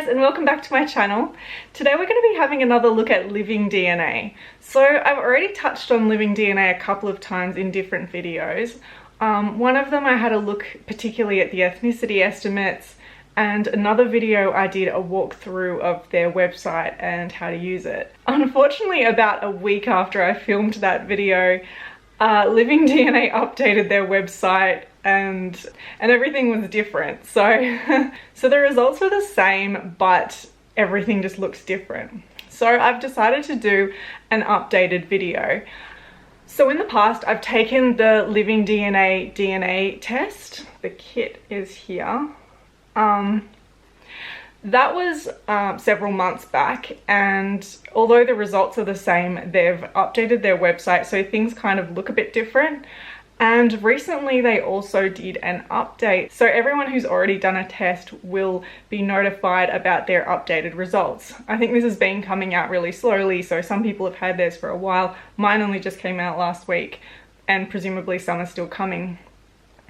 guys, and welcome back to my channel. Today we're going to be having another look at LivingDNA. So I've already touched on LivingDNA a couple of times in different videos. One of them I had a look particularly at the ethnicity estimates, and another video I did a walkthrough of their website and how to use it. Unfortunately, about a week after I filmed that video, LivingDNA updated their website and everything was different. So so the results were the same, but everything just looks different. So I've decided to do an updated video. So in the past, I've taken the LivingDNA DNA test. The kit is here. That was several months back, and although the results are the same, they've updated their website so things kind of look a bit different. And recently they also did an update, so everyone who's already done a test will be notified about their updated results. I think this has been coming out really slowly, so some people have had theirs for a while. Mine only just came out last week, and presumably some are still coming.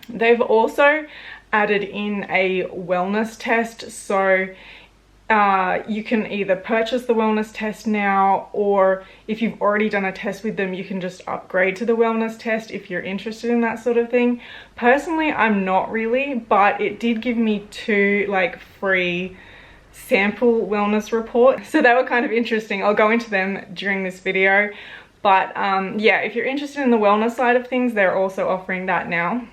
They've also added in a wellness test, so you can either purchase the wellness test now, or if you've already done a test with them, you can just upgrade to the wellness test if you're interested in that sort of thing. Personally, I'm not really, but it did give me two free sample wellness reports, so they were kind of interesting. I'll go into them during this video, but yeah, if you're interested in the wellness side of things, they're also offering that now.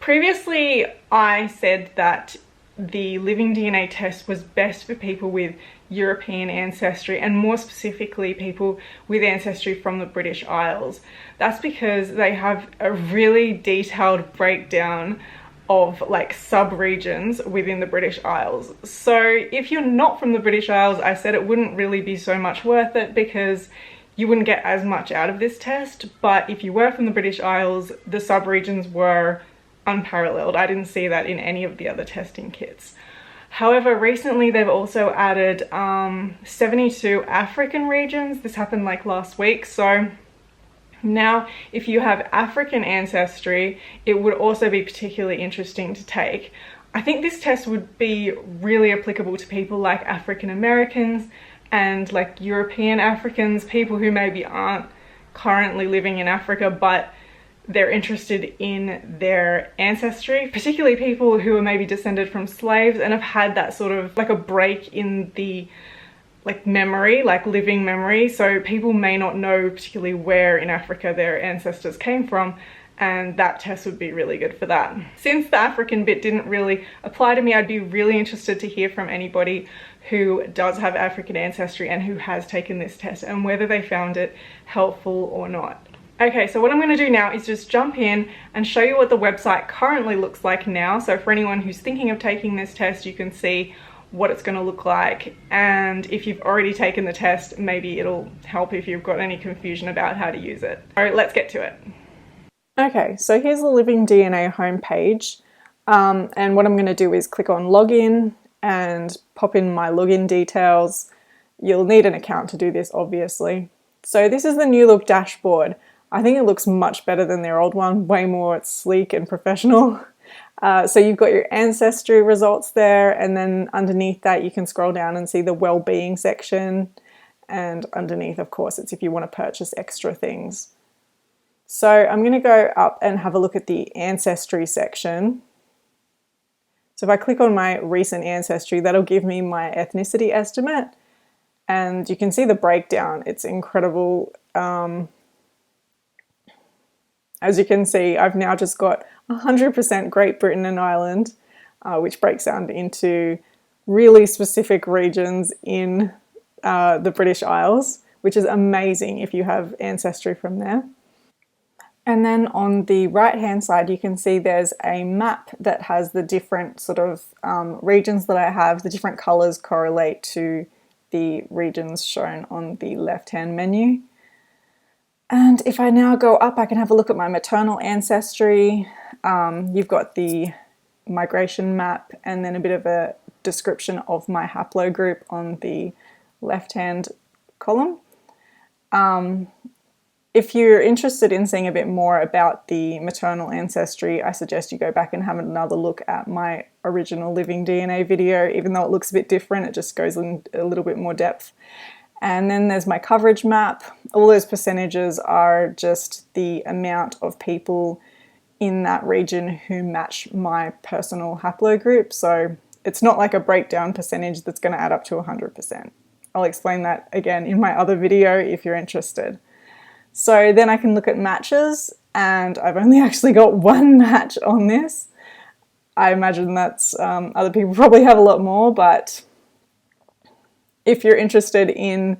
Previously, I said that the LivingDNA test was best for people with European ancestry, and more specifically people with ancestry from the British Isles. That's because they have a really detailed breakdown of sub-regions within the British Isles. So if you're not from the British Isles, I said it wouldn't really be so much worth it because you wouldn't get as much out of this test. But if you were from the British Isles, the sub-regions were unparalleled. I didn't see that in any of the other testing kits. However, recently they've also added 72 African regions. This happened last week. So now if you have African ancestry, it would also be particularly interesting to take. I think this test would be really applicable to people like African Americans and European Africans, people who maybe aren't currently living in Africa, but they're interested in their ancestry, particularly people who are maybe descended from slaves and have had that sort of a break in the memory, living memory. So people may not know particularly where in Africa their ancestors came from, and that test would be really good for that. Since the African bit didn't really apply to me, I'd be really interested to hear from anybody who does have African ancestry and who has taken this test and whether they found it helpful or not. Okay, so what I'm going to do now is just jump in and show you what the website currently looks like now. So for anyone who's thinking of taking this test, you can see what it's going to look like. And if you've already taken the test, maybe it'll help if you've got any confusion about how to use it. All right, let's get to it. Okay, so here's the LivingDNA homepage. And what I'm going to do is click on login and pop in my login details. You'll need an account to do this, obviously. So this is the new look dashboard. I think it looks much better than their old one, way more sleek and professional. So you've got your ancestry results there, and then underneath that you can scroll down and see the well-being section, and underneath, of course, it's if you want to purchase extra things. So I'm going to go up and have a look at the ancestry section. So if I click on my recent ancestry, that'll give me my ethnicity estimate, and you can see the breakdown. It's incredible. As you can see, I've now just got 100% Great Britain and Ireland, which breaks down into really specific regions in the British Isles, which is amazing if you have ancestry from there. And then on the right-hand side, you can see there's a map that has the different sort of regions that I have. The different colours correlate to the regions shown on the left-hand menu. And if I now go up, I can have a look at my maternal ancestry. You've got the migration map and then a bit of a description of my haplogroup on the left-hand column. If you're interested in seeing a bit more about the maternal ancestry, I suggest you go back and have another look at my original LivingDNA video. Even though it looks a bit different, it just goes in a little bit more depth. And then there's my coverage map. All those percentages are just the amount of people in that region who match my personal haplogroup. So it's not like a breakdown percentage that's going to add up to 100%. I'll explain that again in my other video if you're interested. So then I can look at matches, and I've only actually got one match on this. I imagine that's other people probably have a lot more, but if you're interested in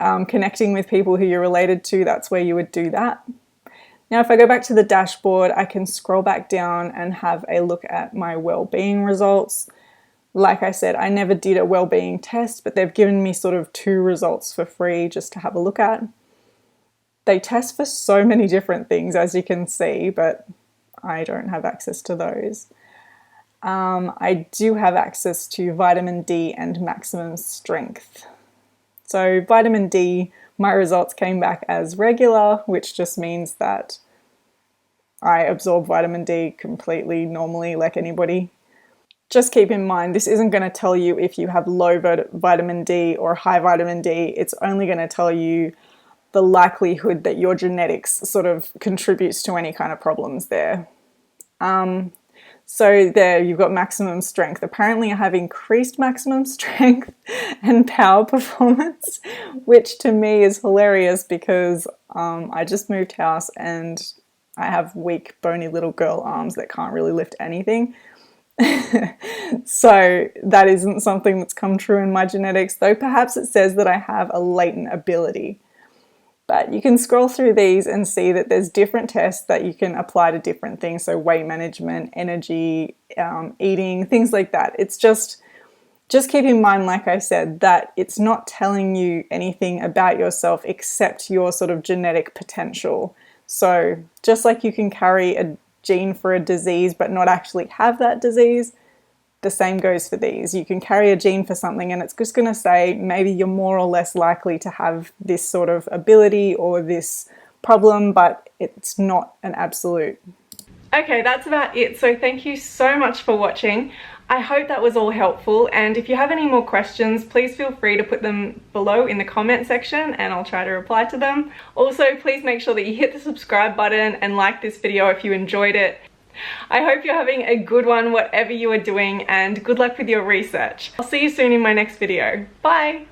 connecting with people who you're related to, that's where you would do that. Now, if I go back to the dashboard, I can scroll back down and have a look at my well-being results. Like I said, I never did a well-being test, but they've given me sort of 2 results for free just to have a look at. They test for so many different things, as you can see, but I don't have access to those. I do have access to vitamin D and maximum strength. So vitamin D, my results came back as regular, which just means that I absorb vitamin D completely normally like anybody. Just keep in mind, this isn't going to tell you if you have low vitamin D or high vitamin D. It's only going to tell you the likelihood that your genetics sort of contributes to any kind of problems there. So there, you've got maximum strength. Apparently I have increased maximum strength and power performance, which to me is hilarious because I just moved house and I have weak, bony little girl arms that can't really lift anything. So that isn't something that's come true in my genetics, though perhaps it says that I have a latent ability. But you can scroll through these and see that there's different tests that you can apply to different things. So weight management, energy, eating, things like that. It's just keep in mind, like I said, that it's not telling you anything about yourself except your sort of genetic potential. So just like you can carry a gene for a disease but not actually have that disease, the same goes for these. You can carry a gene for something and it's just going to say maybe you're more or less likely to have this sort of ability or this problem, but it's not an absolute. Okay, that's about it. So thank you so much for watching. I hope that was all helpful, and if you have any more questions, please feel free to put them below in the comment section and I'll try to reply to them. Also, please make sure that you hit the subscribe button and like this video if you enjoyed it. I hope you're having a good one whatever you are doing, and good luck with your research. I'll see you soon in my next video. Bye!